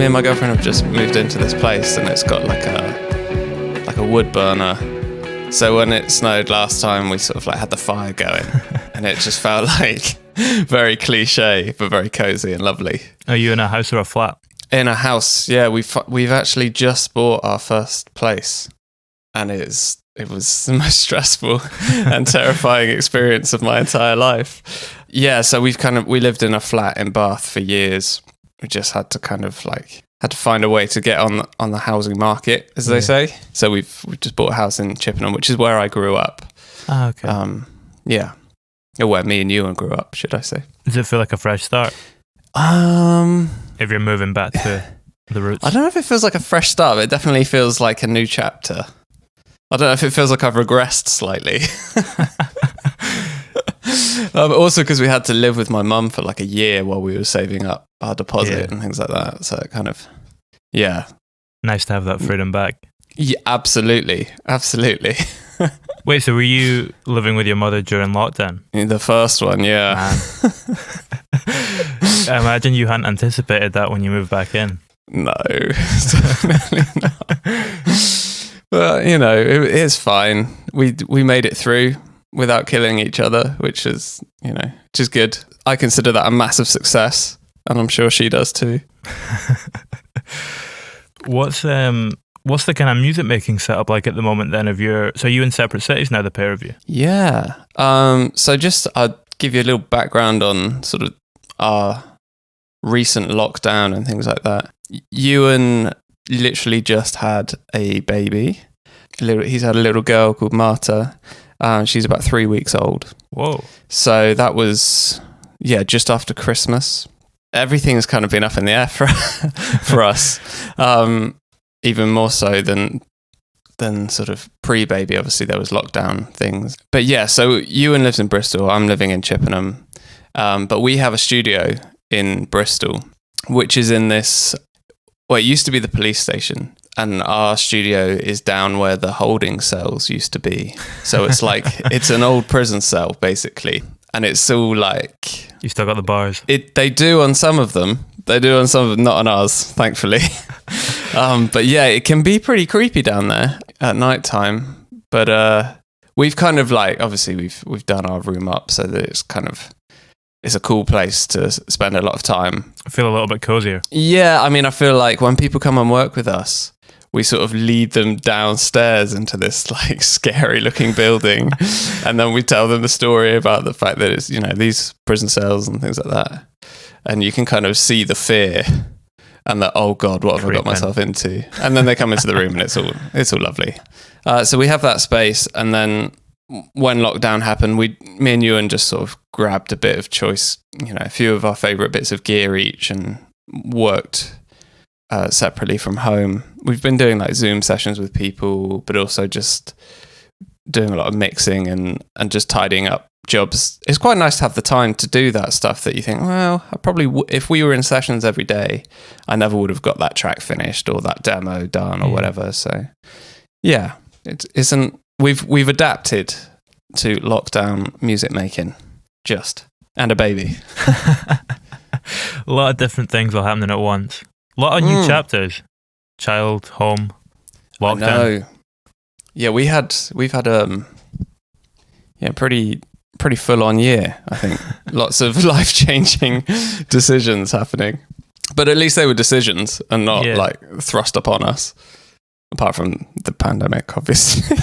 me and my girlfriend have just moved into this place, and it's got like a wood burner. So when it snowed last time, we sort of like had the fire going, and it just felt like very cliche, but very cozy and lovely. Are you in a house or a flat? In a house, yeah. We've actually just bought our first place, and it was the most stressful and terrifying experience of my entire life. Yeah, so we lived in a flat in Bath for years. We just had to find a way to get on the housing market, as they say. So we've just bought a house in Chippenham, which is where I grew up. Ah, okay. Yeah, or where me and Ewan grew up, should I say? Does it feel like a fresh start? If you're moving back to the roots, I don't know if it feels like a fresh start, but it definitely feels like a new chapter. I don't know if it feels like I've regressed slightly. Also because we had to live with my mum for like a year while we were saving up our deposit and things like that. So it kind of, nice to have that freedom back. Yeah, absolutely. Wait, so were you living with your mother during lockdown? The first one, yeah. I imagine you hadn't anticipated that when you moved back in. No, definitely not. But, it's fine. We made it through without killing each other, which is good. I consider that a massive success, and I'm sure she does too. What's the kind of music making setup like at the moment then? So are you in separate cities now, the pair of you? Yeah. So just I'll give you a little background on sort of our recent lockdown and things like that. Ewan literally just had a baby. He's had a little girl called Marta. She's about 3 weeks old. Whoa. So that was, just after Christmas. Everything's kind of been up in the air for us. Even more so than sort of pre-baby. Obviously, there was lockdown things. But yeah, so Ewan lives in Bristol. I'm living in Chippenham. But we have a studio in Bristol, which is in this... Well, it used to be the police station, and our studio is down where the holding cells used to be. So it's like, it's an old prison cell, basically. And it's all like... You still got the bars? They do on some of them. Not on ours, thankfully. But yeah, it can be pretty creepy down there at night time. But we've kind of like, obviously we've done our room up so that it's a cool place to spend a lot of time. I feel a little bit cozier. Yeah, I mean, I feel like when people come and work with us, we sort of lead them downstairs into this like scary looking building. And then we tell them the story about the fact that it's, these prison cells and things like that. And you can kind of see the fear and that, oh God, what have I got myself into? And then they come into the room and it's all lovely. So we have that space. And then when lockdown happened, me and Ewan just sort of grabbed a bit of choice, a few of our favourite bits of gear each, and worked separately from home. We've been doing like Zoom sessions with people, but also just doing a lot of mixing and just tidying up jobs. It's quite nice to have the time to do that stuff that you think, well, I probably if we were in sessions every day, I never would have got that track finished or that demo done or whatever. So yeah, it isn't. We've adapted to lockdown music making, and a baby. A lot of different things are happening at once. A lot of new chapters. Child, home, lockdown. I know. Yeah, we've had pretty full on year, I think. Lots of life-changing decisions happening. But at least they were decisions and not like thrust upon us. Apart from the pandemic, obviously.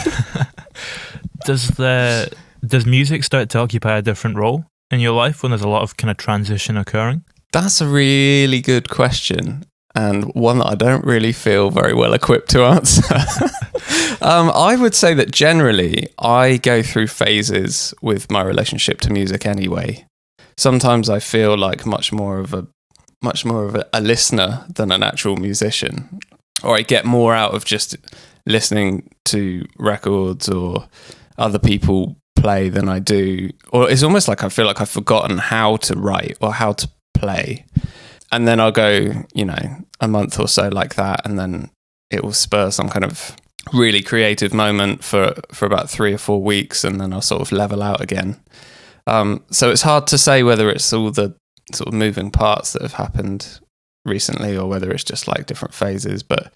Does music start to occupy a different role in your life when there's a lot of kind of transition occurring? That's a really good question, and one that I don't really feel very well equipped to answer. I would say that generally I go through phases with my relationship to music anyway. Sometimes I feel like much more of a listener than an actual musician. Or I get more out of just listening to records or other people play than I do. Or it's almost like I feel like I've forgotten how to write or how to play. And then I'll go, a month or so like that, and then it will spur some kind of really creative moment for about 3 or 4 weeks, and then I'll sort of level out again. So it's hard to say whether it's all the sort of moving parts that have happened recently or whether it's just like different phases. But,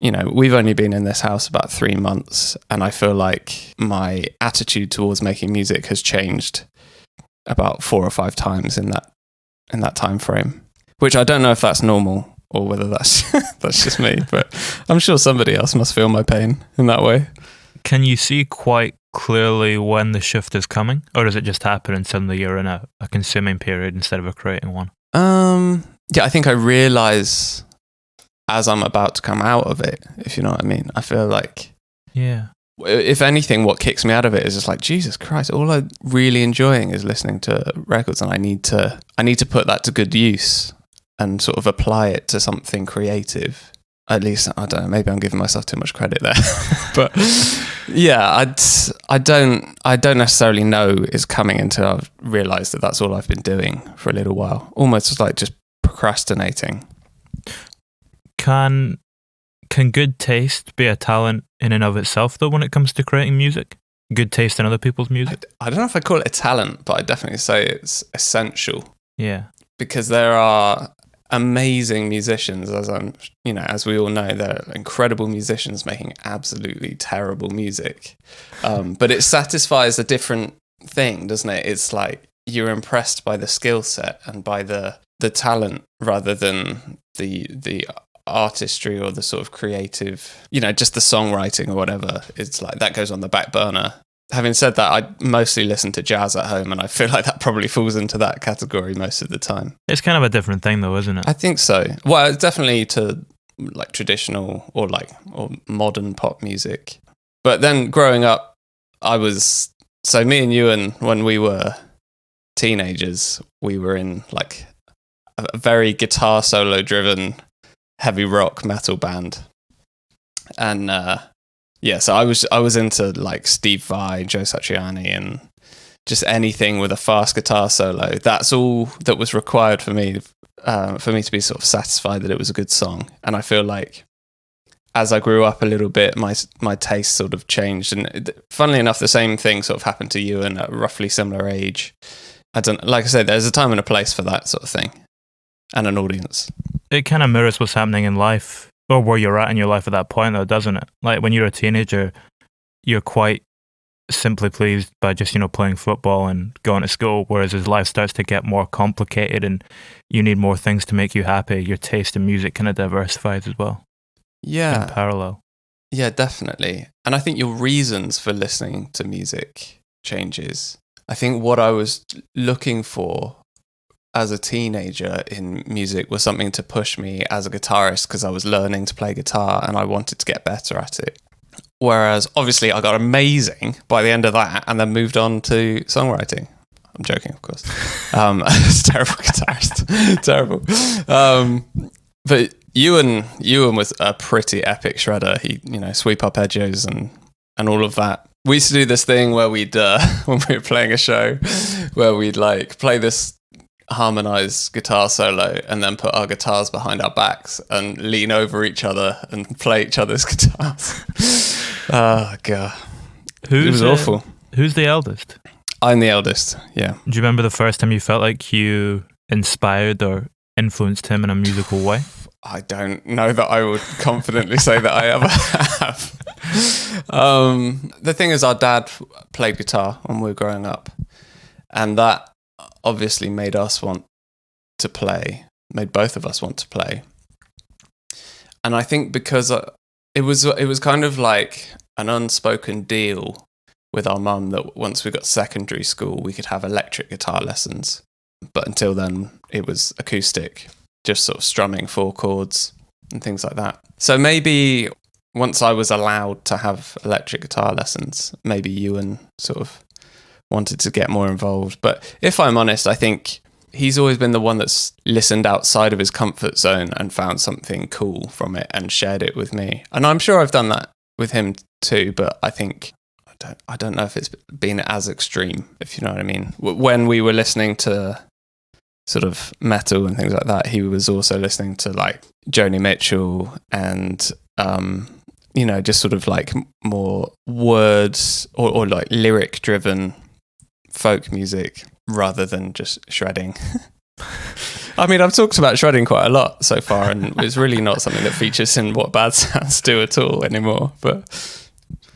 you know, we've only been in this house about 3 months, and I feel like my attitude towards making music has changed about 4 or 5 times in that time frame, which I don't know if that's normal or whether that's that's just me, but I'm sure somebody else must feel my pain in that way. Can you see quite clearly when the shift is coming, or does it just happen and suddenly you're in a consuming period instead of a creating one? Yeah, I think I realize as I'm about to come out of it, if you know what I mean. I feel like, yeah, if anything, what kicks me out of it is just like, Jesus Christ, all I'm really enjoying is listening to records, and I need to put that to good use and sort of apply it to something creative. At least, I don't know, maybe I'm giving myself too much credit there. But yeah, I don't necessarily know it's coming until I've realised that that's all I've been doing for a little while. Almost just like just procrastinating. Can good taste be a talent in and of itself, though, when it comes to creating music? Good taste in other people's music? I don't know if I call it a talent, but I definitely say it's essential. Yeah. Because there are amazing musicians, as we all know, they're incredible musicians making absolutely terrible music. But it satisfies a different thing, doesn't it? It's like you're impressed by the skill set and by the talent rather than the artistry or the sort of creative, just the songwriting or whatever. It's like that goes on the back burner. Having said that, I mostly listen to jazz at home, and I feel like that probably falls into that category most of the time. It's kind of a different thing though, isn't it? I think so. Well, it's definitely to like traditional or modern pop music. But then growing up, me and Ewan, when we were teenagers, we were in like a very guitar solo driven heavy rock metal band. And so I was into like Steve Vai, Joe Satriani, and just anything with a fast guitar solo. That's all that was required for me to be sort of satisfied that it was a good song. And I feel like as I grew up a little bit, my taste sort of changed. And funnily enough, the same thing sort of happened to you, and at a roughly similar age. Like I said, there's a time and a place for that sort of thing, and an audience. It kind of mirrors what's happening in life, or where you're at in your life at that point, though, doesn't it? Like when you're a teenager, you're quite simply pleased by just, playing football and going to school, whereas as life starts to get more complicated and you need more things to make you happy, your taste in music kind of diversifies as well. Yeah. In parallel. Yeah, definitely. And I think your reasons for listening to music changes. I think what I was looking for as a teenager in music was something to push me as a guitarist, because I was learning to play guitar and I wanted to get better at it. Whereas obviously I got amazing by the end of that and then moved on to songwriting. I'm joking, of course. It's a terrible guitarist. Terrible. But Ewan was a pretty epic shredder. He, sweep arpeggios and all of that. We used to do this thing where we'd, when we were playing a show, where we'd like play this harmonized guitar solo and then put our guitars behind our backs and lean over each other and play each other's guitars. Oh god, it was awful. Who's the eldest? I'm the eldest. Yeah. Do you remember the first time you felt like you inspired or influenced him in a musical way? I don't know that I would confidently say that I ever have. The thing is, our dad played guitar when we were growing up, and that obviously made us want to play, made both of us want to play. And I think because it was kind of like an unspoken deal with our mum that once we got secondary school, we could have electric guitar lessons. But until then, it was acoustic, just sort of strumming 4 chords and things like that. So maybe once I was allowed to have electric guitar lessons, maybe Ewan sort of wanted to get more involved. But if I'm honest, I think he's always been the one that's listened outside of his comfort zone and found something cool from it and shared it with me. And I'm sure I've done that with him too, but I think I don't know if it's been as extreme, if you know what I mean. When we were listening to sort of metal and things like that, he was also listening to like Joni Mitchell and just sort of like more words or like lyric driven folk music rather than just shredding. I mean, I've talked about shredding quite a lot so far, and it's really not something that features in what Bad Sounds do at all anymore. But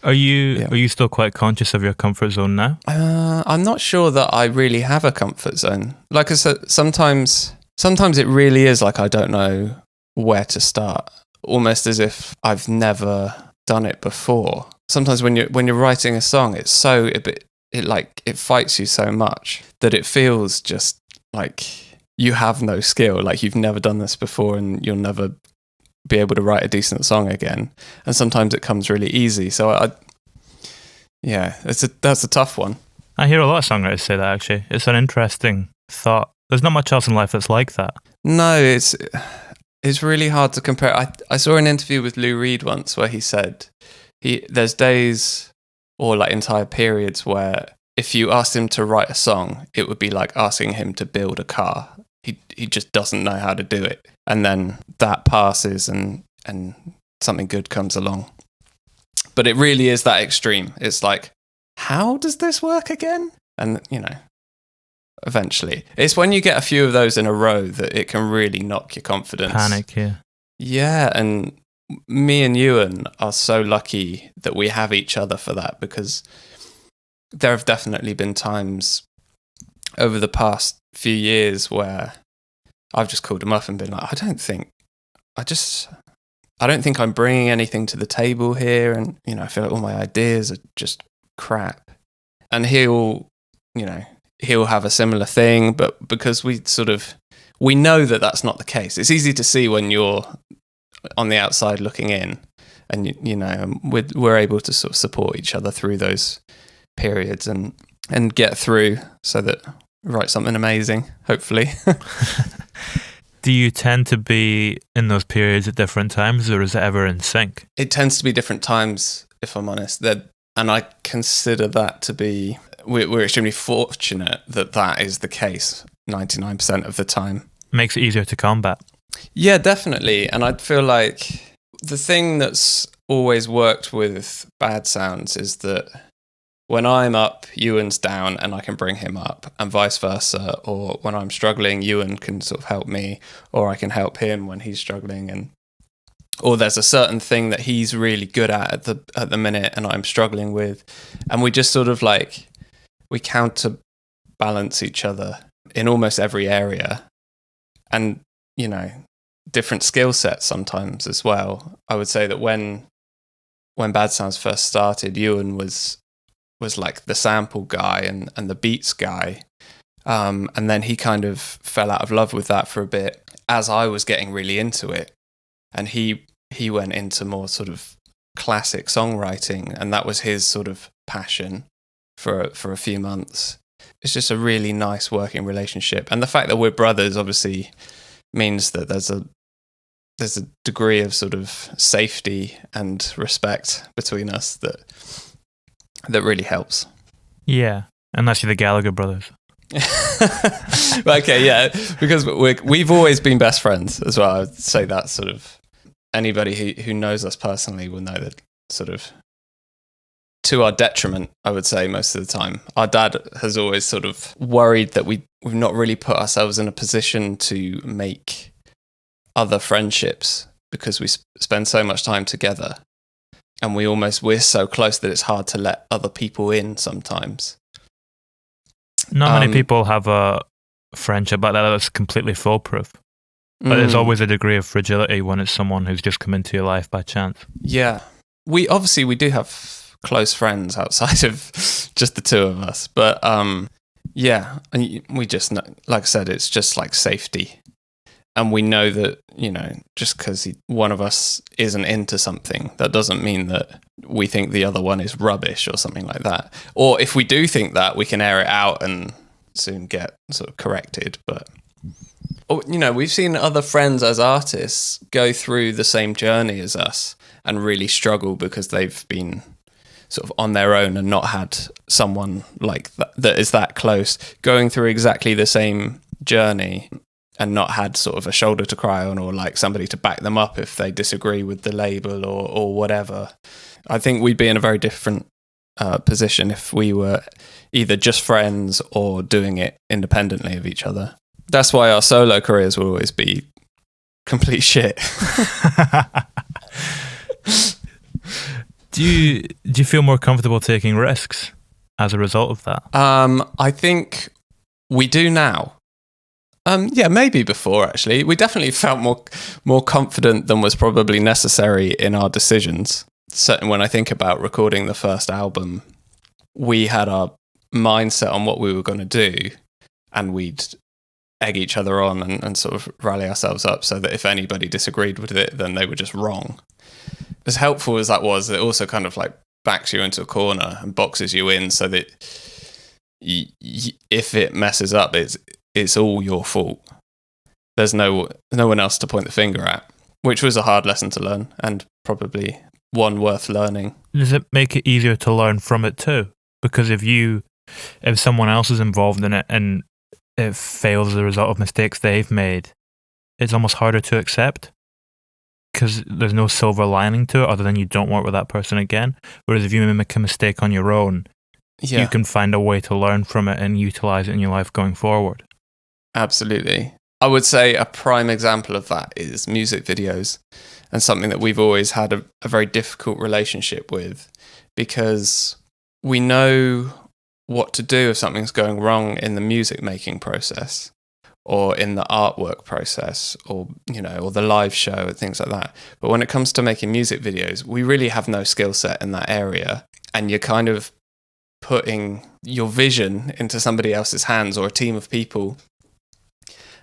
are you still quite conscious of your comfort zone now? I'm not sure that I really have a comfort zone. Like I said, sometimes it really is like I don't know where to start, almost as if I've never done it before. Sometimes when you're writing a song, it fights you so much that it feels just like you have no skill, like you've never done this before and you'll never be able to write a decent song again. And sometimes it comes really easy. So that's a tough one. I hear a lot of songwriters say that, actually. It's an interesting thought. There's not much else in life that's like that. No, it's really hard to compare. I saw an interview with Lou Reed once where he said there's days or like entire periods where if you asked him to write a song, it would be like asking him to build a car. He just doesn't know how to do it. And then that passes and something good comes along. But it really is that extreme. It's like, how does this work again? And, eventually. It's when you get a few of those in a row that it can really knock your confidence. Panic, yeah. Yeah, and me and Ewan are so lucky that we have each other for that, because there have definitely been times over the past few years where I've just called him up and been like, I don't think I'm bringing anything to the table here, and I feel like all my ideas are just crap. And he'll have a similar thing, but because we know that that's not the case. It's easy to see when you're on the outside looking in, and we're able to sort of support each other through those periods and get through so that we write something amazing, hopefully. Do you tend to be in those periods at different times, or is it ever in sync? It tends to be different times, if I'm honest. And I consider that to be, we're extremely fortunate that is the case 99% of the time. Makes it easier to combat. Yeah, definitely. And I feel like the thing that's always worked with Bad Sounds is that when I'm up, Ewan's down and I can bring him up, and vice versa. Or when I'm struggling, Ewan can sort of help me, or I can help him when he's struggling. Or there's a certain thing that he's really good at the minute and I'm struggling with. And we just sort of like, we counterbalance each other in almost every area. And, different skill sets sometimes as well. I would say that when Bad Sounds first started, Ewan was like the sample guy and the beats guy. And then he kind of fell out of love with that for a bit as I was getting really into it. And he went into more sort of classic songwriting, and that was his sort of passion for a few months. It's just a really nice working relationship. And the fact that we're brothers obviously means that there's a degree of sort of safety and respect between us that really helps. Yeah, unless you're the Gallagher brothers. Okay, yeah, because we've always been best friends as well. I would say that sort of anybody who knows us personally will know that sort of to our detriment, I would say most of the time. Our dad has always sort of worried that we've not really put ourselves in a position to make other friendships because we spend so much time together. And we're so close that it's hard to let other people in sometimes. Not many people have a friendship like that that's completely foolproof. But there's always a degree of fragility when it's someone who's just come into your life by chance. Yeah. We do have close friends outside of just the two of us. But yeah, and we just know, like I said, it's just like safety. And we know that, just because one of us isn't into something, that doesn't mean that we think the other one is rubbish or something like that. Or if we do think that, we can air it out and soon get sort of corrected. But, we've seen other friends as artists go through the same journey as us and really struggle because they've been sort of on their own and not had someone like that is that close, going through exactly the same journey and not had sort of a shoulder to cry on or like somebody to back them up if they disagree with the label or whatever. I think we'd be in a very different position if we were either just friends or doing it independently of each other That's why our solo careers will always be complete shit. Do you feel more comfortable taking risks as a result of that? I think we do now. Yeah, maybe before, actually. We definitely felt more confident than was probably necessary in our decisions. Certainly when I think about recording the first album, we had our mindset on what we were going to do, and we'd egg each other on and sort of rally ourselves up so that if anybody disagreed with it, then they were just wrong. As helpful as that was, it also kind of like backs you into a corner and boxes you in so that if it messes up, it's all your fault. There's no one else to point the finger at, which was a hard lesson to learn and probably one worth learning. Does it make it easier to learn from it too? Because if someone else is involved in it and it fails as a result of mistakes they've made, it's almost harder to accept because there's no silver lining to it other than you don't work with that person again. Whereas if you make a mistake on your own, you can find a way to learn from it and utilize it in your life going forward. Absolutely. I would say a prime example of that is music videos, and something that we've always had a very difficult relationship with, because we know what to do if something's going wrong in the music making process or in the artwork process or the live show and things like that. But when it comes to making music videos, we really have no skill set in that area, and you're kind of putting your vision into somebody else's hands or a team of people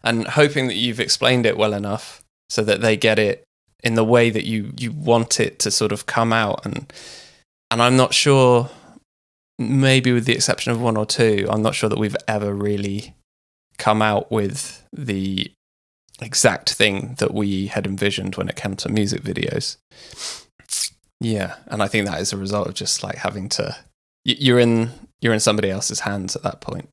and hoping that you've explained it well enough so that they get it in the way that you want it to sort of come out. And I'm not sure, maybe with the exception of one or two, I'm not sure that we've ever really come out with the exact thing that we had envisioned when it came to music videos. Yeah, and I think that is a result of just like having to, you're in somebody else's hands at that point.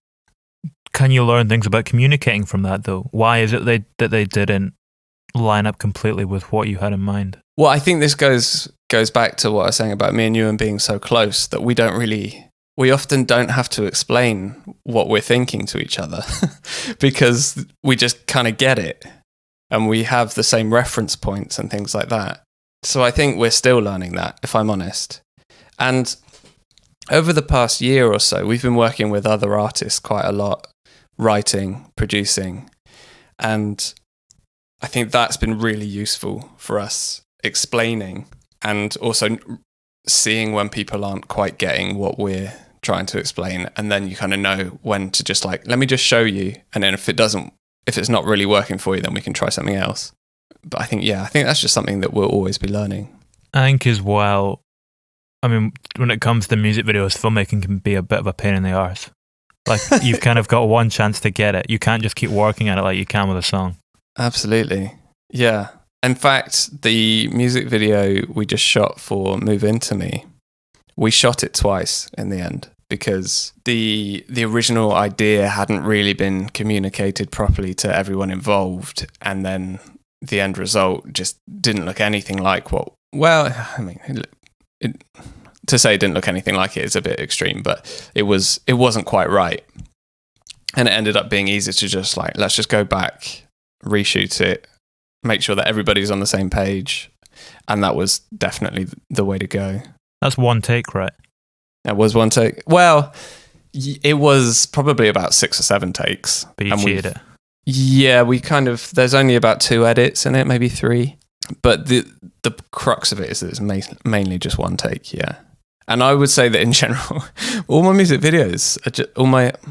Can you learn things about communicating from that though? Why is it that they didn't line up completely with what you had in mind? Well, I think this goes back to what I was saying about me and you and being so close that we often don't have to explain what we're thinking to each other because we just kind of get it and we have the same reference points and things like that. So I think we're still learning that, if I'm honest. And over the past year or so, we've been working with other artists quite a lot, writing, producing, and I think that's been really useful for us explaining and also seeing when people aren't quite getting what we're trying to explain, and then you kind of know when to just like, let me just show you, and then if it's not really working for you, then we can try something else. But I think that's just something that we'll always be learning. I think as well, I mean, when it comes to music videos, filmmaking can be a bit of a pain in the arse. Like, you've kind of got one chance to get it. You can't just keep working at it like you can with a song. Absolutely. Yeah. In fact, the music video we just shot for Move Into Me, we shot it twice in the end because the original idea hadn't really been communicated properly to everyone involved, and then the end result just didn't look anything like to say it didn't look anything like it is a bit extreme, but it wasn't quite right. And it ended up being easier to just like, let's just go back, reshoot it, make sure that everybody's on the same page. And that was definitely the way to go. That's one take, right? That was one take. Well, it was probably about 6 or 7 takes. But you cheated it. Yeah, there's only about 2 edits in it, maybe 3. But the crux of it is that it's mainly just one take, yeah. And I would say that in general, all my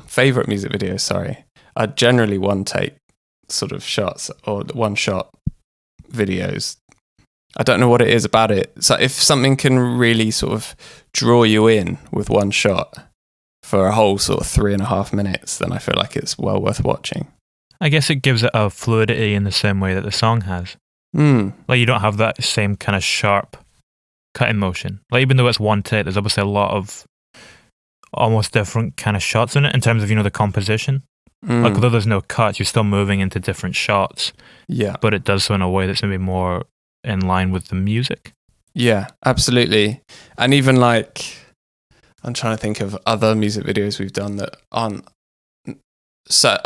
favourite music videos, are generally one take sort of shots or one shot videos. I don't know what it is about it. So if something can really sort of draw you in with one shot for a whole sort of 3.5 minutes, then I feel like it's well worth watching. I guess it gives it a fluidity in the same way that the song has. Like, you don't have that same kind of sharp cutting motion. Like, even though it's one take, there's obviously a lot of almost different kind of shots in it in terms of, the composition. Like, although there's no cuts, you're still moving into different shots. Yeah. But it does so in a way that's maybe more in line with the music. Yeah, absolutely. And even like, I'm trying to think of other music videos we've done that aren't. So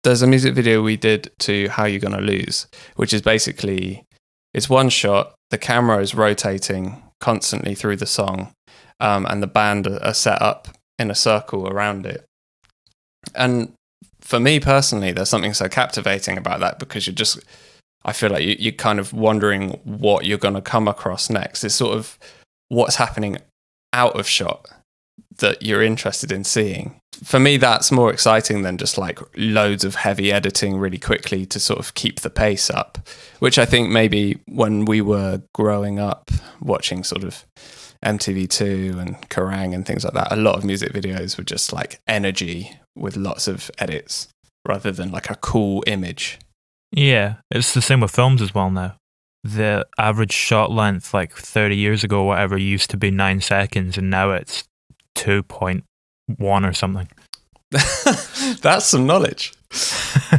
There's a music video we did to How You Gonna Lose, which is basically, it's one shot, the camera is rotating constantly through the song, and the band are set up in a circle around it. And for me personally, there's something so captivating about that, because I feel like you're kind of wondering what you're going to come across next. It's sort of what's happening out of shot that you're interested in seeing. For me, that's more exciting than just like loads of heavy editing really quickly to sort of keep the pace up, which I think maybe when we were growing up watching sort of MTV2 and Kerrang and things like that, a lot of music videos were just like energy with lots of edits rather than like a cool image. Yeah, it's the same with films as well now. The average shot length, like 30 years ago, whatever, used to be 9 seconds, and now it's 2.1 or something. That's some knowledge.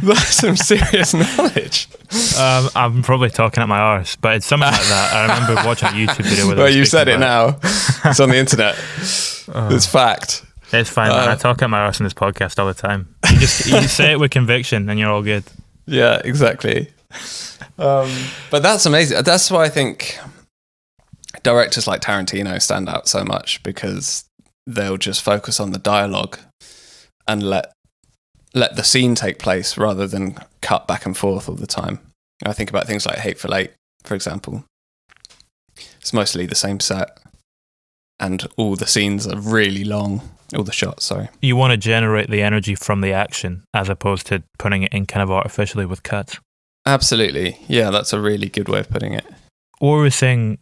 That's some serious knowledge. I'm probably talking at my arse, but it's something like that. I remember watching a YouTube video where well, you said it now. It's on the internet. It's fact. It's fine, man. I talk at my arse in this podcast all the time. You say it with conviction and you're all good. Yeah, exactly. But that's amazing. That's why I think directors like Tarantino stand out so much, because they'll just focus on the dialogue and let the scene take place rather than cut back and forth all the time. I think about things like Hateful Eight, for example. It's mostly the same set, and all the scenes are really long. All the shots, sorry. You want to generate the energy from the action as opposed to putting it in kind of artificially with cuts. Absolutely. Yeah, that's a really good way of putting it. Or we were saying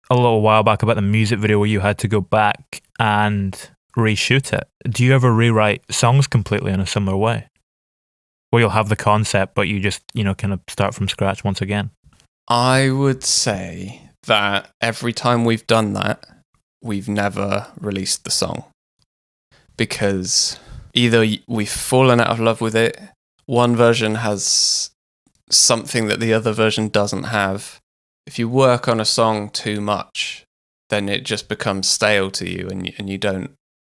a little while back about the music video where you had to go back and reshoot it. Do you ever rewrite songs completely in a similar way? Where you'll have the concept, but you just, kind of start from scratch once again? I would say that every time we've done that, we've never released the song. Because either we've fallen out of love with it, one version has something that the other version doesn't have. If you work on a song too much, then it just becomes stale to you, and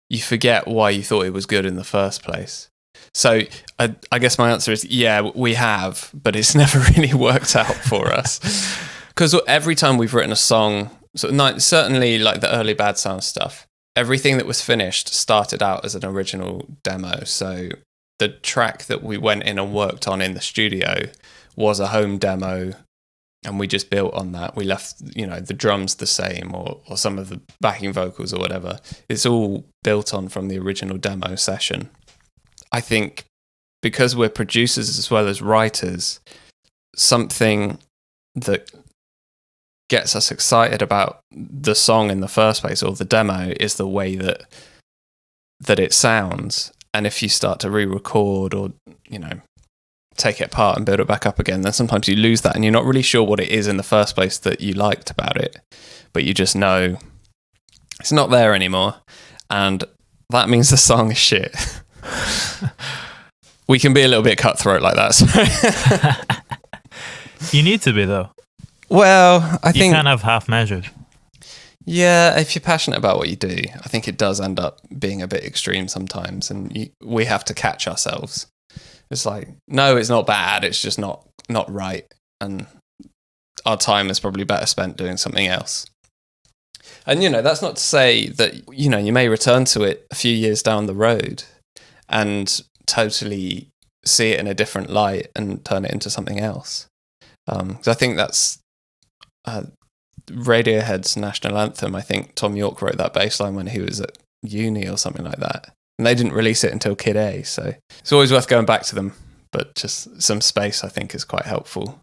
you forget why you thought it was good in the first place. So I guess my answer is, yeah, we have, but it's never really worked out for us. Because every time we've written a song, certainly like the early Bad Sound stuff, everything that was finished started out as an original demo. So the track that we went in and worked on in the studio was a home demo, and we just built on that. We left, the drums the same, or some of the backing vocals or whatever. It's all built on from the original demo session. I think because we're producers as well as writers, something that gets us excited about the song in the first place, or the demo, is the way that it sounds. And if you start to re-record or take it apart and build it back up again, then sometimes you lose that, and you're not really sure what it is in the first place that you liked about it, but you just know it's not there anymore, and that means the song is shit. We can be a little bit cutthroat like that. So. You need to be, though. Well, I think... You can't have half measures. Yeah, if you're passionate about what you do, I think it does end up being a bit extreme sometimes, and we have to catch ourselves. It's like, no, it's not bad, it's just not right, and our time is probably better spent doing something else. And, that's not to say that, you may return to it a few years down the road and totally see it in a different light and turn it into something else. Because I think that's Radiohead's national anthem. I think Tom York wrote that bass line when he was at uni or something like that. And they didn't release it until Kid A, so it's always worth going back to them. But just some space, I think, is quite helpful.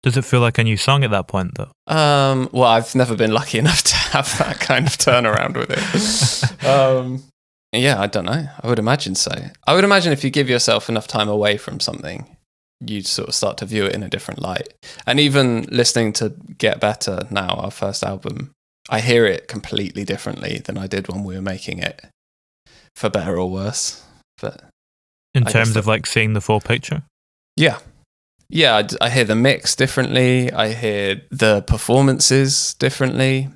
Does it feel like a new song at that point, though? Well, I've never been lucky enough to have that kind of turnaround with it. Yeah, I don't know. I would imagine so. I would imagine if you give yourself enough time away from something, you'd sort of start to view it in a different light. And even listening to Get Better now, our first album, I hear it completely differently than I did when we were making it, for better or worse. But in terms of like seeing the full picture? Yeah. Yeah, I hear the mix differently. I hear the performances differently.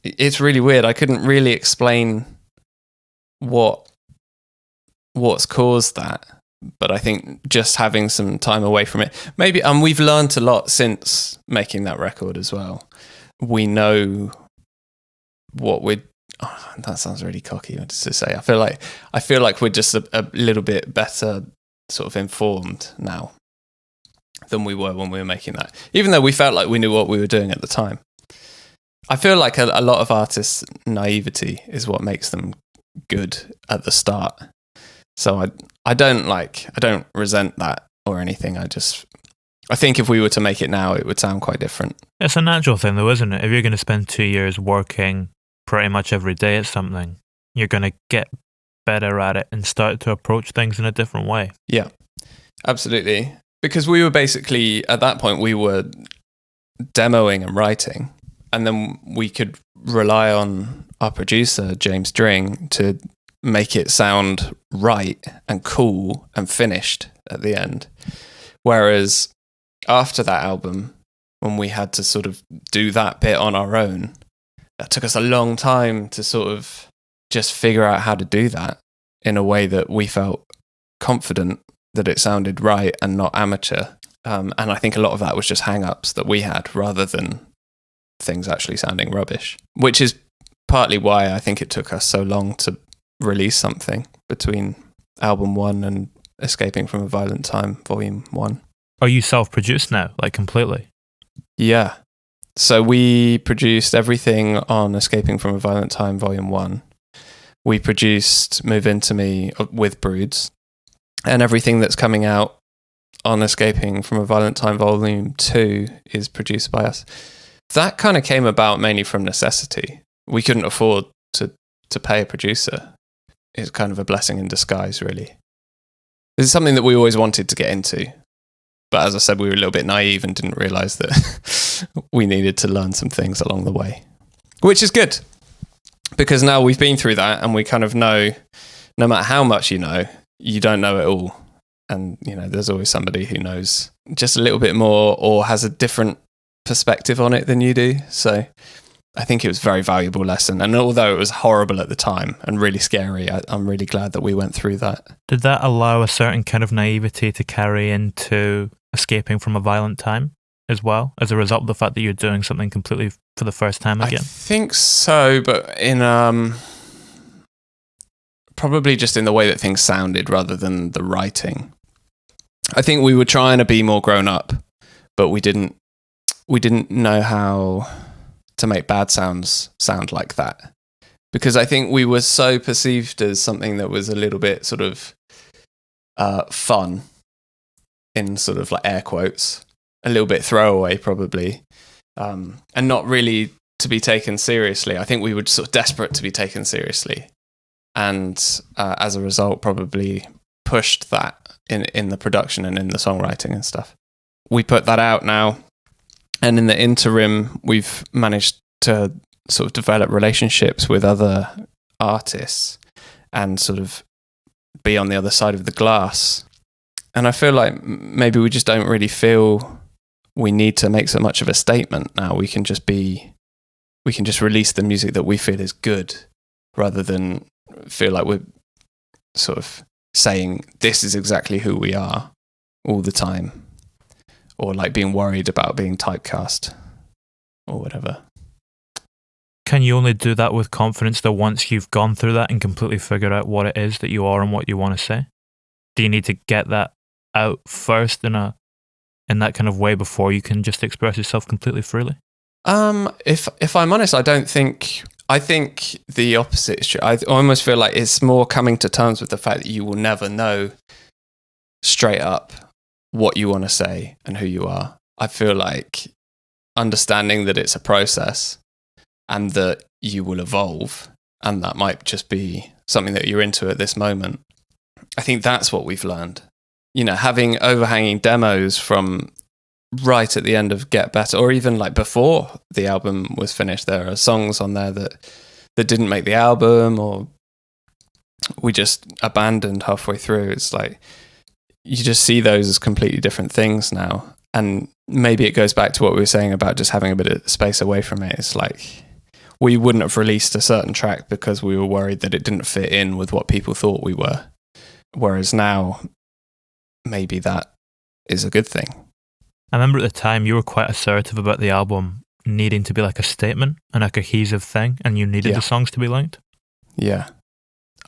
It's really weird. I couldn't really explain what's caused that. But I think just having some time away from it, maybe, and we've learned a lot since making that record as well. We know what we're. Oh, that sounds really cocky to say. I feel like we're just a little bit better sort of informed now than we were when we were making that. Even though we felt like we knew what we were doing at the time. I feel like a lot of artists' naivety is what makes them good at the start. So I don't resent that or anything. I think if we were to make it now, it would sound quite different. It's a natural thing though, isn't it? If you're going to spend 2 years working pretty much every day at something, you're going to get better at it and start to approach things in a different way. Yeah, absolutely. Because we were basically, at that point, we were demoing and writing, and then we could rely on our producer, James Dring, to make it sound right and cool and finished at the end. Whereas after that album, when we had to sort of do that bit on our own, that took us a long time to sort of just figure out how to do that in a way that we felt confident that it sounded right and not amateur. And I think a lot of that was just hang-ups that we had rather than things actually sounding rubbish, which is partly why I think it took us so long to release something between album 1 and Escaping from a Violent Time, volume 1. Are you self-produced now, like completely? Yeah. So we produced everything on Escaping from a Violent Time, volume 1. We produced Move Into Me with Broods, and everything that's coming out on Escaping from a Violent Time, volume 2 is produced by us. That kind of came about mainly from necessity. We couldn't afford to pay a producer. It's kind of a blessing in disguise, really. It's something that we always wanted to get into. But as I said, we were a little bit naive and didn't realise that we needed to learn some things along the way. Which is good. Because now we've been through that and we kind of know, no matter how much you don't know it all. And, there's always somebody who knows just a little bit more or has a different perspective on it than you do. So I think it was a very valuable lesson. And although it was horrible at the time and really scary, I'm really glad that we went through that. Did that allow a certain kind of naivety to carry into Escaping from a Violent Time as well, as a result of the fact that you're doing something completely for the first time again? I think so, but in probably just in the way that things sounded rather than the writing. I think we were trying to be more grown up, but we didn't know how to make bad sounds sound like that, because I think we were so perceived as something that was a little bit sort of fun, in sort of like air quotes, a little bit throwaway probably, and not really to be taken seriously. I think we were sort of desperate to be taken seriously, and as a result probably pushed that in the production and in the songwriting and stuff. We put that out now. And in the interim, we've managed to sort of develop relationships with other artists and sort of be on the other side of the glass. And I feel like maybe we just don't really feel we need to make so much of a statement now. We can just release the music that we feel is good, rather than feel like we're sort of saying this is exactly who we are all the time. Or like being worried about being typecast or whatever. Can you only do that with confidence that once you've gone through that and completely figured out what it is that you are and what you want to say? Do you need to get that out first in that kind of way before you can just express yourself completely freely? If I'm honest, I think the opposite is true. I almost feel like it's more coming to terms with the fact that you will never know straight up what you want to say and who you are. I feel like understanding that it's a process and that you will evolve, and that might just be something that you're into at this moment. I think that's what we've learned. Having overhanging demos from right at the end of Get Better, or even like before the album was finished, there are songs on there that didn't make the album, or we just abandoned halfway through. It's like, you just see those as completely different things now. And maybe it goes back to what we were saying about just having a bit of space away from it. It's like, we wouldn't have released a certain track because we were worried that it didn't fit in with what people thought we were. Whereas now, maybe that is a good thing. I remember at the time you were quite assertive about the album needing to be like a statement and a cohesive thing, and you needed the songs to be linked. Yeah.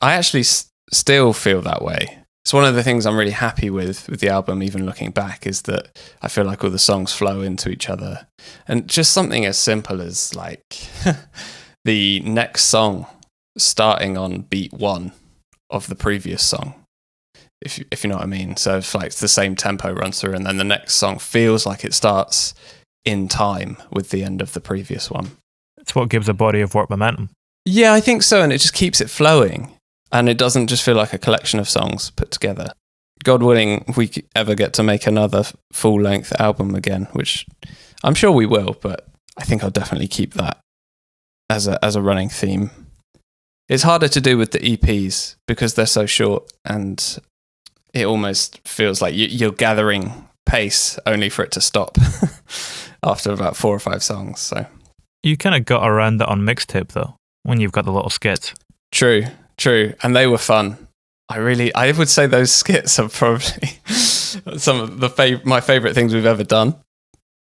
I actually still feel that way. It's one of the things I'm really happy with the album, even looking back, is that I feel like all the songs flow into each other. And just something as simple as like the next song starting on beat 1 of the previous song, if you know what I mean. So if like it's the same tempo runs through, and then the next song feels like it starts in time with the end of the previous one. It's what gives a body of work momentum. Yeah, I think so. And it just keeps it flowing. And it doesn't just feel like a collection of songs put together. God willing, if we ever get to make another full-length album again, which I'm sure we will, but I think I'll definitely keep that as a running theme. It's harder to do with the EPs because they're so short, and it almost feels like you're gathering pace only for it to stop after about 4 or 5 songs. So you kind of got around that on mixtape though, when you've got the little skits. True, and they were fun. I would say those skits are probably some of my favourite things we've ever done,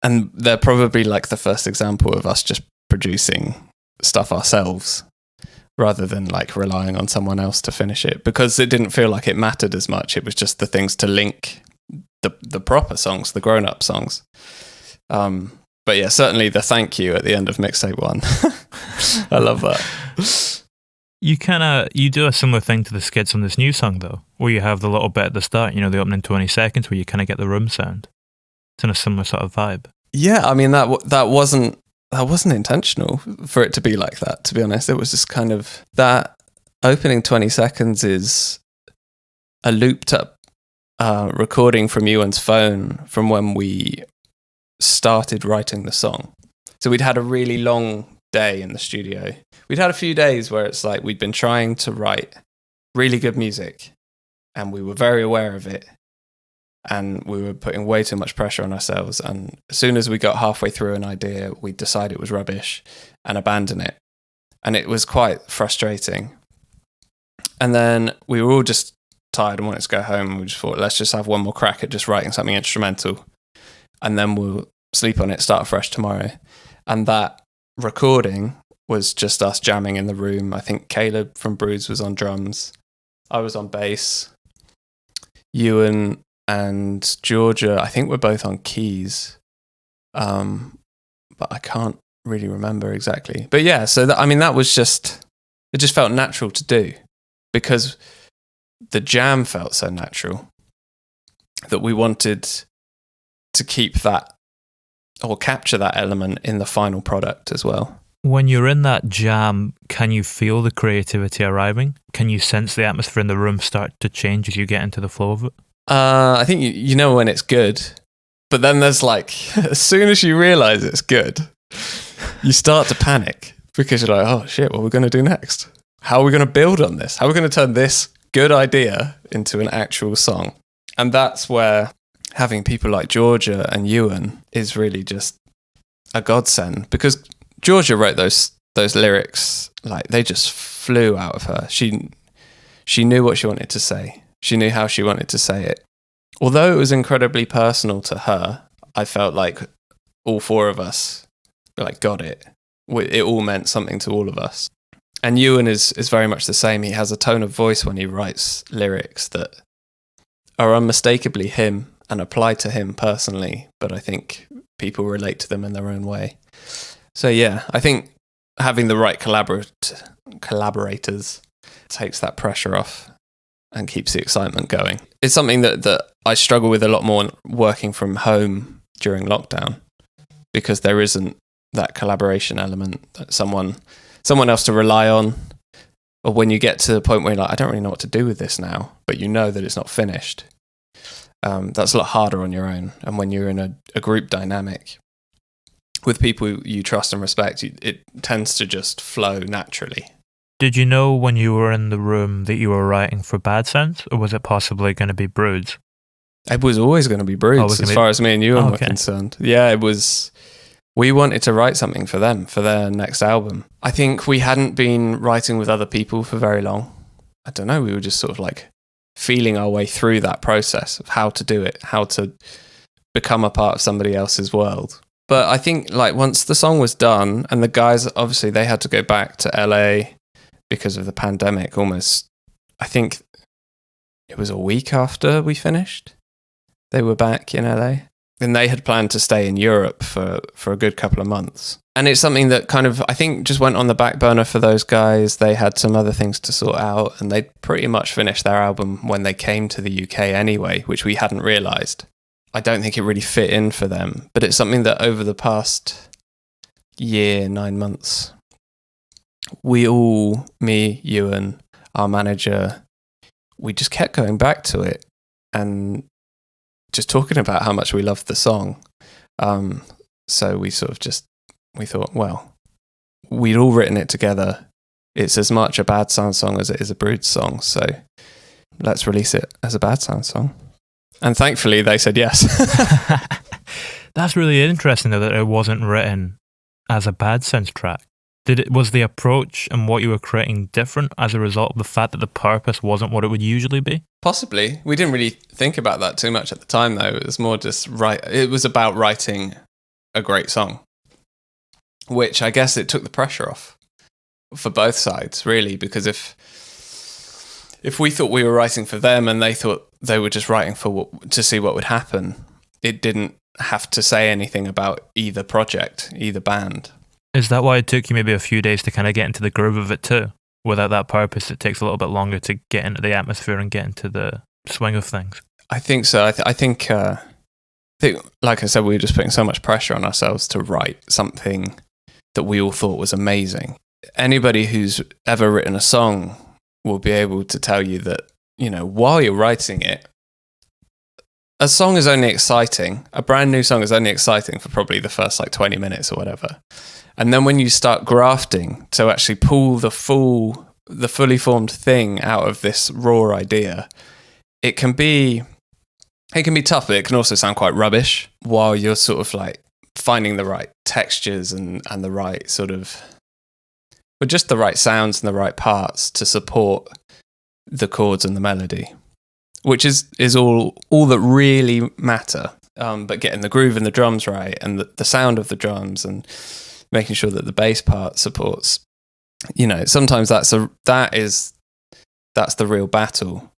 and they're probably like the first example of us just producing stuff ourselves rather than like relying on someone else to finish it, because it didn't feel like it mattered as much. It was just the things to link the proper songs, the grown-up songs. But yeah, certainly the thank you at the end of mixtape 1. I love that. You do a similar thing to the skits on this new song though, where you have the little bit at the start, the opening 20 seconds where you kind of get the room sound. It's in a similar sort of vibe. Yeah, I mean that wasn't intentional for it to be like that, to be honest. It was just kind of that opening 20 seconds is a looped up recording from Ewan's phone from when we started writing the song. So we'd had a really long day in the studio. We'd had a few days where it's like we'd been trying to write really good music, and we were very aware of it, and we were putting way too much pressure on ourselves. And as soon as we got halfway through an idea, we'd decide it was rubbish and abandon it. And it was quite frustrating. And then we were all just tired and wanted to go home, and we just thought, let's just have one more crack at just writing something instrumental, and then we'll sleep on it, start fresh tomorrow. And that recording was just us jamming in the room. I think Caleb from Bruise was on drums, I was on bass, Ewan and Georgia, I think we're both on keys, but I can't really remember exactly. But yeah, so that was just, it just felt natural to do, because the jam felt so natural that we wanted to keep that or capture that element in the final product as well. When you're in that jam, can you feel the creativity arriving? Can you sense the atmosphere in the room start to change as you get into the flow of it? I think you know when it's good, but then there's like, as soon as you realise it's good, you start to panic, because you're like, oh shit, what are we going to do next? How are we going to build on this? How are we going to turn this good idea into an actual song? And that's where having people like Georgia and Ewan is really just a godsend, because Georgia wrote those lyrics, like they just flew out of her. She knew what she wanted to say. She knew how she wanted to say it. Although it was incredibly personal to her, I felt like all 4 of us got it. It all meant something to all of us. And Ewan is very much the same. He has a tone of voice when he writes lyrics that are unmistakably him and apply to him personally, but I think people relate to them in their own way. So yeah, I think having the right collaborators takes that pressure off and keeps the excitement going. It's something that I struggle with a lot more working from home during lockdown, because there isn't that collaboration element, that someone else to rely on. Or when you get to the point where you're like, I don't really know what to do with this now, but you know that it's not finished. That's a lot harder on your own. And when you're in a group dynamic with people you trust and respect, it tends to just flow naturally. Did you know when you were in the room that you were writing for Bad Sense, or was it possibly going to be Broods? It was always going to be Broods, as far as me and Ewan were concerned. Yeah, it was. We wanted to write something for them, for their next album. I think we hadn't been writing with other people for very long. I don't know, we were just sort of like feeling our way through that process of how to do it, how to become a part of somebody else's world. But I think like once the song was done, and the guys, obviously they had to go back to LA because of the pandemic almost, I think it was a week after we finished, they were back in LA. And they had planned to stay in Europe for a good couple of months. And it's something that kind of, I think, just went on the back burner for those guys. They had some other things to sort out, and they'd pretty much finished their album when they came to the UK anyway, which we hadn't realised. I don't think it really fit in for them, but it's something that over the past year, 9 months, we all, me, Ewan, our manager, we just kept going back to it and just talking about how much we loved the song. So we sort of we thought, well, we'd all written it together. It's as much a Bad Sound song as it is a Brood song. So let's release it as a Bad Sound song. And thankfully they said yes. That's really interesting though, that it wasn't written as a Bad Sounds track. Was the approach and what you were creating different as a result of the fact that the purpose wasn't what it would usually be? Possibly. We didn't really think about that too much at the time, though. It was more just it was about writing a great song, which I guess it took the pressure off for both sides, really, because if we thought we were writing for them and they thought they were just writing to see what would happen, it didn't have to say anything about either project, either band. Is that why it took you maybe a few days to kind of get into the groove of it too? Without that purpose, it takes a little bit longer to get into the atmosphere and get into the swing of things. I think so. I think, like I said, we were just putting so much pressure on ourselves to write something that we all thought was amazing. Anybody who's ever written a song will be able to tell you that, you know, while you're writing it, a song is only exciting. A brand new song is only exciting for probably the first like 20 minutes or whatever. And then when you start grafting to actually pull the fully formed thing out of this raw idea, it can be tough, but it can also sound quite rubbish while you're sort of like finding the right textures and the right sort of, but just the right sounds and the right parts to support the chords and the melody, which is all that really matter. But getting the groove and the drums right, and the sound of the drums, and making sure that the bass part supports, you know, sometimes that's the real battle.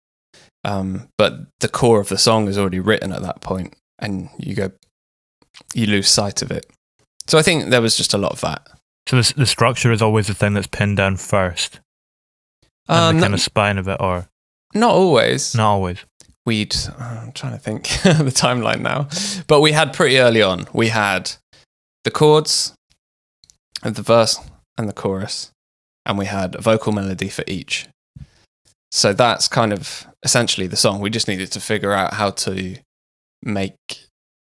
But the core of the song is already written at that point, and you lose sight of it. So I think there was just a lot of that. So the structure is always the thing that's pinned down first, and the kind of spine of it, or not always. Not always. I'm trying to think the timeline now, but we had pretty early on. We had the chords, and the verse and the chorus, and we had a vocal melody for each. So that's kind of essentially the song. We just needed to figure out how to make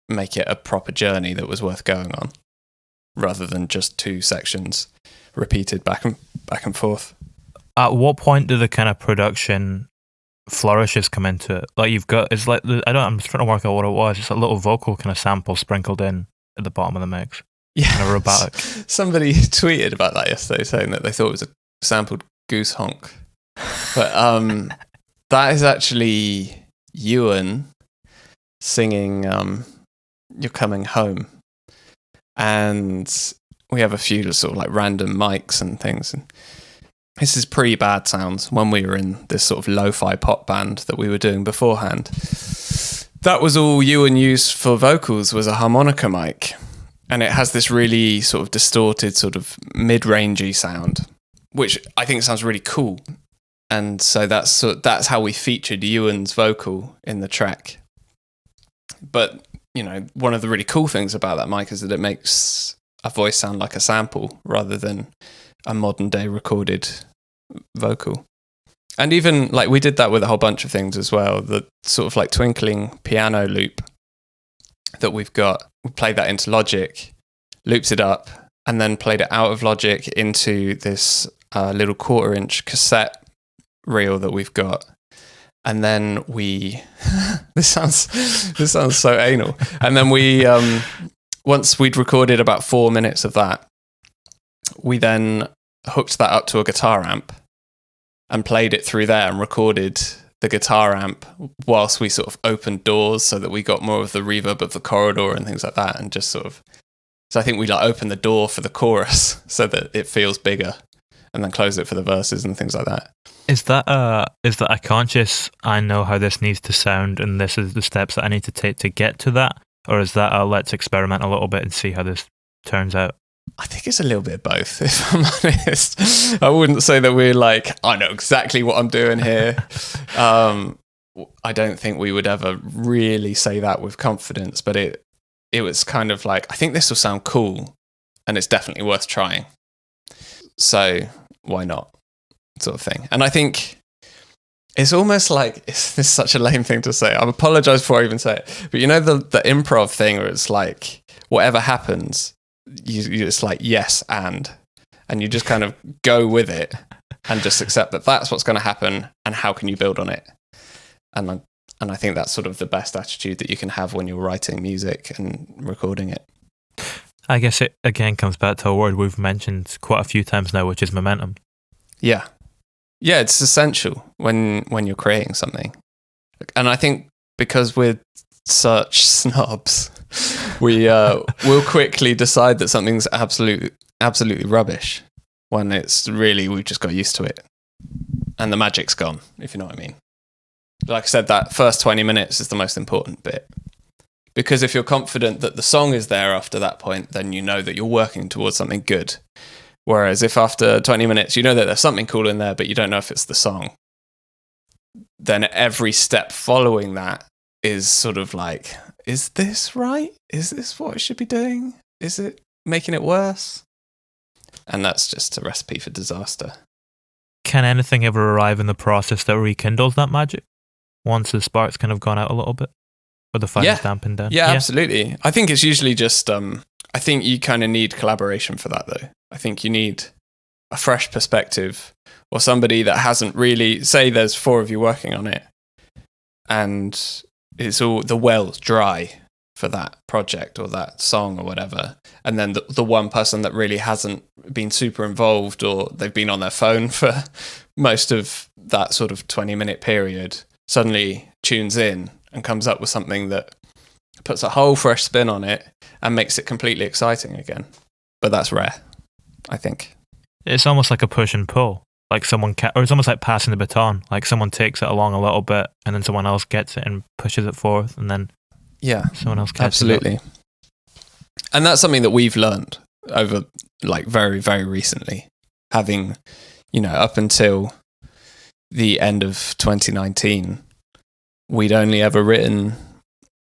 it a proper journey that was worth going on, rather than just two sections repeated back and forth. At what point do the kind of production flourishes come into it? Like I'm just trying to work out what it was. It's a little vocal kind of sample sprinkled in at the bottom of the mix. Yeah, kind of robotic. Somebody tweeted about that yesterday, saying that they thought it was a sampled goose honk. But that is actually Ewan singing "You're Coming Home," and we have a few sort of like random mics and things. And this is pre-Bad Sounds, when we were in this sort of lo-fi pop band that we were doing beforehand. That was all Ewan used for vocals, was a harmonica mic. And it has this really sort of distorted, sort of mid-rangey sound, which I think sounds really cool. And so that's how we featured Ewan's vocal in the track. But, you know, one of the really cool things about that mic is that it makes a voice sound like a sample rather than a modern day recorded vocal. And even like we did that with a whole bunch of things as well. The sort of like twinkling piano loop that we've got, we played that into Logic, looped it up, and then played it out of Logic into this little 1/4-inch cassette reel that we've got. And then we this sounds so anal. And then we once we'd recorded about 4 minutes of that, we then hooked that up to a guitar amp and played it through there and recorded the guitar amp whilst we sort of opened doors so that we got more of the reverb of the corridor and things like that, and just sort of. So I think we like open the door for the chorus so that it feels bigger, and then close it for the verses and things like that. Is that a conscious, I know how this needs to sound and this is the steps that I need to take to get to that? Or is that a let's experiment a little bit and see how this turns out? I think it's a little bit of both, if I'm honest. I wouldn't say that we're like, I know exactly what I'm doing here. I don't think we would ever really say that with confidence, but it was kind of like, I think this will sound cool and it's definitely worth trying. So why not? Sort of thing. And I think it's almost like, this is such a lame thing to say. I apologize before I even say it. But you know the improv thing where it's like, whatever happens, you it's like yes and you just kind of go with it and just accept that that's what's going to happen and how can you build on it. And I think that's sort of the best attitude that you can have when you're writing music and recording it. I guess it again comes back to a word we've mentioned quite a few times now, which is momentum. Yeah. Yeah, it's essential when you're creating something. And I think because we're such snobs, we'll quickly decide that something's absolutely rubbish when it's really, we've just got used to it. And the magic's gone, if you know what I mean. Like I said, that first 20 minutes is the most important bit. Because if you're confident that the song is there after that point, then you know that you're working towards something good. Whereas if after 20 minutes you know that there's something cool in there, but you don't know if it's the song, then every step following that is sort of like, is this right? Is this what it should be doing? Is it making it worse? And that's just a recipe for disaster. Can anything ever arrive in the process that rekindles that magic once the spark's kind of gone out a little bit? Or the fire's dampened down? Yeah, absolutely. I think it's usually just, I think you kind of need collaboration for that though. I think you need a fresh perspective or somebody that hasn't really, say there's 4 of you working on it and it's all, the well's dry for that project or that song or whatever. And then the one person that really hasn't been super involved or they've been on their phone for most of that sort of 20-minute period suddenly tunes in and comes up with something that puts a whole fresh spin on it and makes it completely exciting again. But that's rare, I think. It's almost like a push and pull. Like someone or it's almost like passing the baton. Like someone takes it along a little bit and then someone else gets it and pushes it forth and then someone else catches absolutely. it. And that's something that we've learned over like very, very recently. Having, up until the end of 2019, we'd only ever written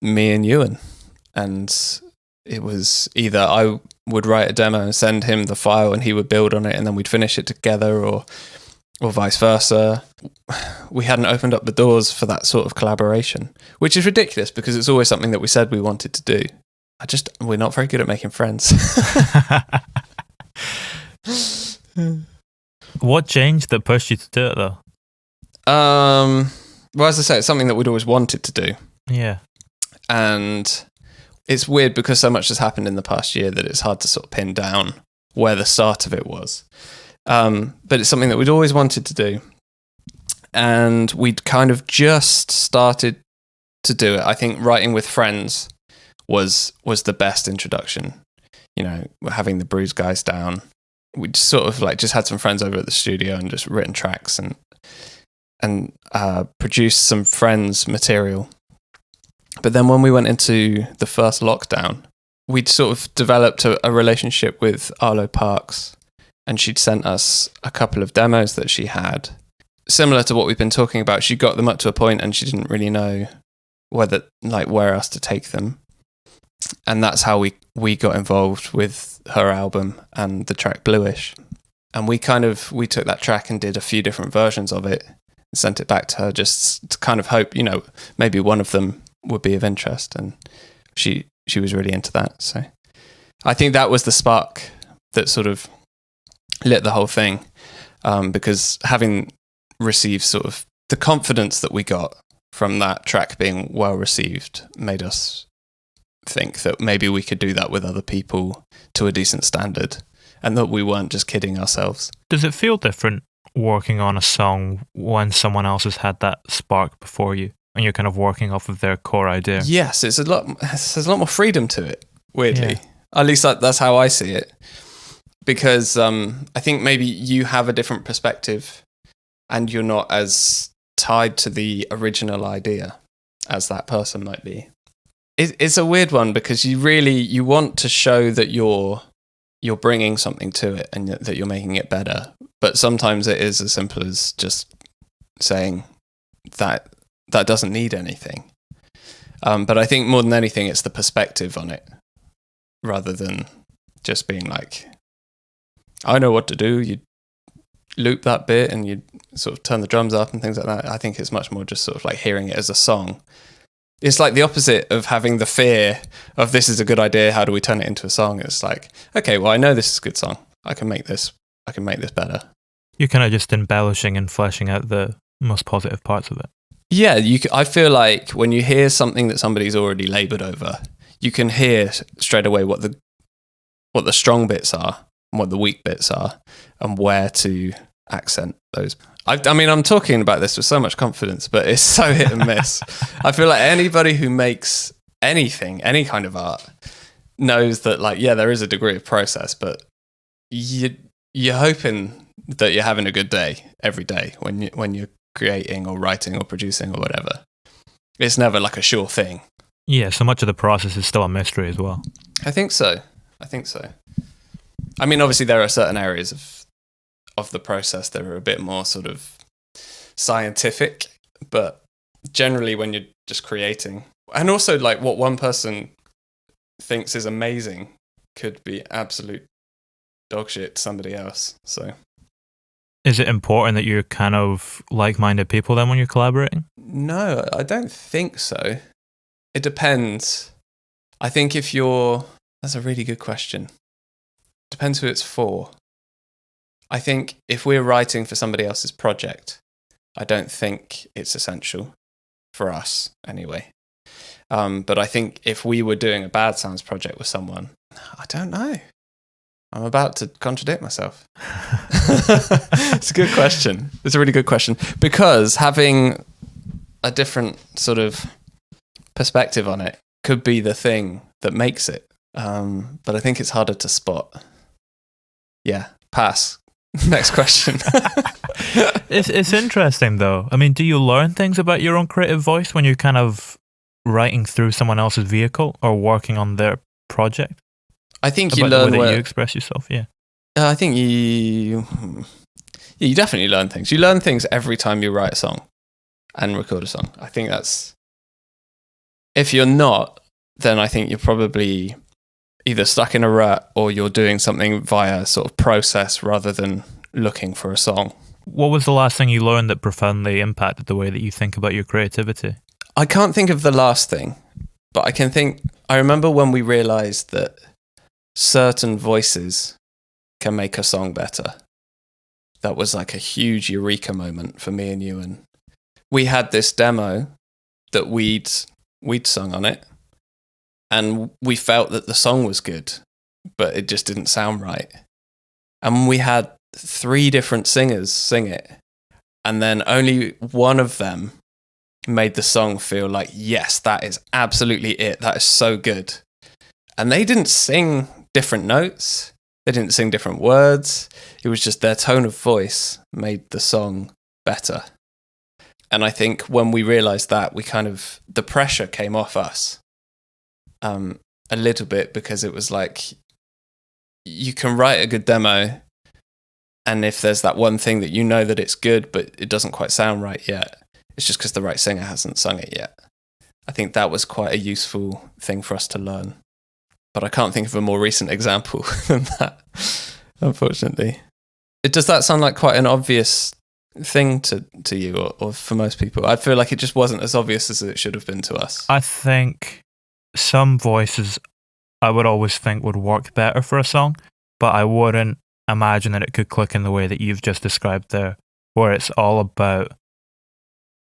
me and Ewan. And it was either I would write a demo and send him the file and he would build on it and then we'd finish it together or vice versa. We hadn't opened up the doors for that sort of collaboration, which is ridiculous because it's always something that we said we wanted to do. We're not very good at making friends. What changed that pushed you to do it though? Well, as I say, it's something that we'd always wanted to do. Yeah. And it's weird because so much has happened in the past year that it's hard to sort of pin down where the start of it was. But it's something that we'd always wanted to do. And we'd kind of just started to do it. I think writing with friends was the best introduction. Having the Bruise guys down. We sort of like just had some friends over at the studio and just written tracks and produced some friends' material. But then when we went into the first lockdown, we'd sort of developed a relationship with Arlo Parks, and she'd sent us a couple of demos that she had. Similar to what we've been talking about, she got them up to a point and she didn't really know where else to take them. And that's how we got involved with her album and the track Bluish. And we took that track and did a few different versions of it and sent it back to her just to kind of hope, maybe one of them would be of interest. And she was really into that. So I think that was the spark that sort of lit the whole thing, because having received sort of the confidence that we got from that track being well received made us think that maybe we could do that with other people to a decent standard and that we weren't just kidding ourselves. Does it feel different working on a song when someone else has had that spark before you, and you're kind of working off of their core idea? Yes, there's a lot more freedom to it, weirdly. At least that's how I see it. Because I think maybe you have a different perspective and you're not as tied to the original idea as that person might be. It's a weird one because you want to show that you're bringing something to it and that you're making it better. But sometimes it is as simple as just saying that doesn't need anything. But I think more than anything, it's the perspective on it rather than just being like, I know what to do. You loop that bit and you sort of turn the drums up and things like that. I think it's much more just sort of like hearing it as a song. It's like the opposite of having the fear of this is a good idea. How do we turn it into a song? It's like, okay, well, I know this is a good song. I can make this better. You're kind of just embellishing and fleshing out the most positive parts of it. Yeah, I feel like when you hear something that somebody's already laboured over, you can hear straight away what the strong bits are, and what the weak bits are, and where to accent those. I mean, I'm talking about this with so much confidence, but it's so hit and miss. I feel like anybody who makes anything, any kind of art, knows that, like, yeah, there is a degree of process, but you're hoping that you're having a good day every day when you're creating or writing or producing or whatever. It's never like a sure thing. Yeah, so much of the process is still a mystery as well. I think so. I mean, obviously there are certain areas of the process that are a bit more sort of scientific, but generally when you're just creating, and also like what one person thinks is amazing could be absolute dog shit to somebody else. So is it important that you're kind of like-minded people then when you're collaborating? No, I don't think so. It depends. I think that's a really good question. Depends who it's for. I think if we're writing for somebody else's project, I don't think it's essential for us anyway. But I think if we were doing a Bad Sounds project with someone, I don't know. I'm about to contradict myself. It's a good question. It's a really good question. Because having a different sort of perspective on it could be the thing that makes it. But I think it's harder to spot. Yeah, pass. Next question. It's interesting though. I mean, do you learn things about your own creative voice when you're kind of writing through someone else's vehicle or working on their project? I think you learn the way that you express yourself. Yeah. I think you definitely learn things. You learn things every time you write a song and record a song. I think that's. If you're not, then I think you're probably either stuck in a rut or you're doing something via sort of process rather than looking for a song. What was the last thing you learned that profoundly impacted the way that you think about your creativity? I can't think of the last thing, but I remember when we realized that certain voices can make a song better. That was like a huge eureka moment for me and you. And we had this demo that we'd sung on it. And we felt that the song was good, but it just didn't sound right. And we had 3 different singers sing it. And then only one of them made the song feel like, yes, that is absolutely it. That is so good. And they didn't sing different notes. They didn't sing different words. It was just their tone of voice made the song better. And I think when we realized that, the pressure came off us. A little bit, because it was like you can write a good demo, and if there's that one thing that you know that it's good but it doesn't quite sound right yet, it's just because the right singer hasn't sung it yet. I think that was quite a useful thing for us to learn, but I can't think of a more recent example than that, unfortunately. Does that sound like quite an obvious thing to you or for most people? I feel like it just wasn't as obvious as it should have been to us. I think some voices I would always think would work better for a song, but I wouldn't imagine that it could click in the way that you've just described there, where it's all about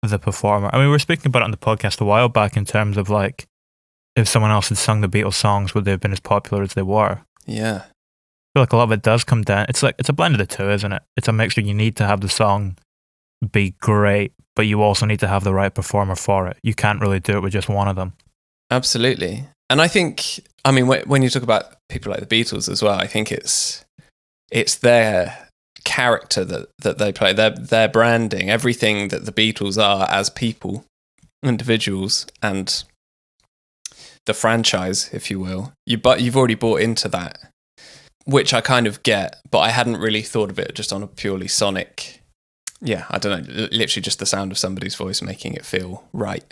the performer. I mean, we were speaking about it on the podcast a while back in terms of like, if someone else had sung the Beatles songs, would they have been as popular as they were? Yeah. feel like a lot of it does come down. It's a blend of the two, isn't it? It's a mixture. You need to have the song be great, but you also need to have the right performer for it. You can't really do it with just one of them. Absolutely. And I think, I mean, when you talk about people like the Beatles as well, I think it's their character that they play, their branding, everything that the Beatles are as people, individuals, and the franchise, if you will. You've already bought into that, which I kind of get, but I hadn't really thought of it just on a purely sonic. Yeah, I don't know, literally just the sound of somebody's voice making it feel right.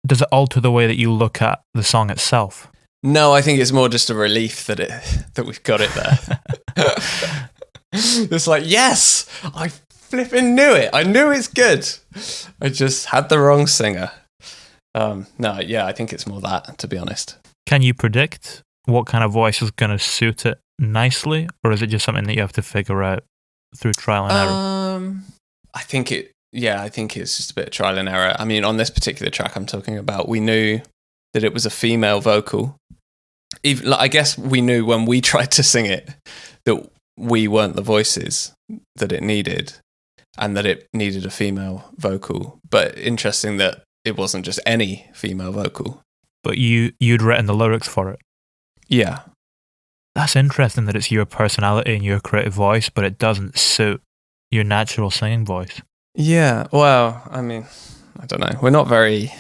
Does it alter the way that you look at the song itself? No, I think it's more just a relief that we've got it there. It's like, yes, I flipping knew it. I knew it's good. I just had the wrong singer. No, yeah, I think it's more that, to be honest. Can you predict what kind of voice is going to suit it nicely, or is it just something that you have to figure out through trial and error? I think it's just a bit of trial and error. I mean, on this particular track I'm talking about, we knew that it was a female vocal. Even, I guess we knew when we tried to sing it that we weren't the voices that it needed, and that it needed a female vocal. But interesting that it wasn't just any female vocal. But you'd written the lyrics for it. Yeah. That's interesting that it's your personality and your creative voice, but it doesn't suit your natural singing voice. Yeah, well, I mean, I don't know. We're not very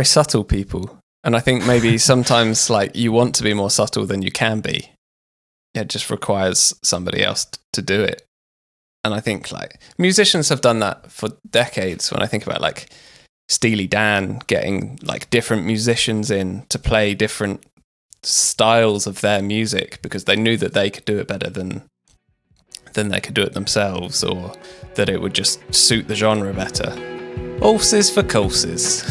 subtle people. And I think maybe sometimes like you want to be more subtle than you can be. It just requires somebody else to do it. And I think like musicians have done that for decades. When I think about like Steely Dan getting like different musicians in to play different styles of their music because they knew that they could do it better than they could do it themselves, or that it would just suit the genre better. Horses for courses.